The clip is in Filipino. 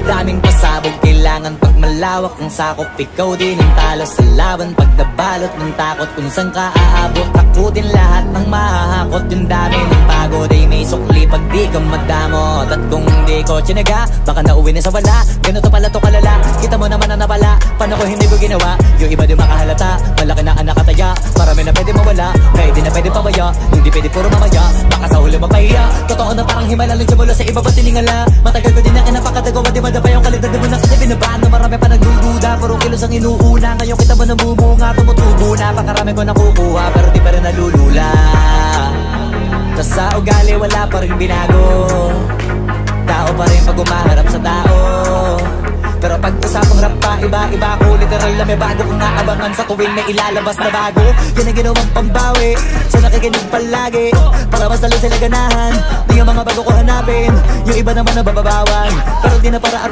Daming pasabog, kailangan pag malawak ang sakop. Ikaw din ang talo sa laban, pag nabalot ng takot. Kung saan ka aabot, takutin lahat ng mahahakot. Yung dami ng pagod ay may sukli pag di ka madamot. At kung hindi ko tsinaga, baka nauwi na sa wala. Ganito pala to kalala, kita mo naman na napala. Paano ko hindi ko ginawa, yung iba di makahalata. Malaki na ang nakataya, marami na pwede mawala. Kaya di na pwede pabaya, hindi pwede puro mamaya. Baka sa huli mapahiya, totoo na parang himala lang mula sa iba ba tiningala. Matagal ko din na kinapakatagawa, di madapa yung kalidad mo na kasi binabahan. Marami pa nagdududa, puro kilos ang inuuna. Ngayon kita mo namumunga, tumutubo na. Pakarami ko nakukuha, pero di pa rin nalulula. Tas sa ugali wala pa rin binago, tao pa rin pag umaharap sa tao. Pero pag usapang rap pa, iba-iba ko. Literal na may bago kong naabangan sa tuwing may ilalabas na bago. Yan ang ginawang pambawi sa nakikinig palagi, para mas lalo sila ganahan. Di yung mga bago ko hanapin, yung iba naman nabababawan. Pero di na para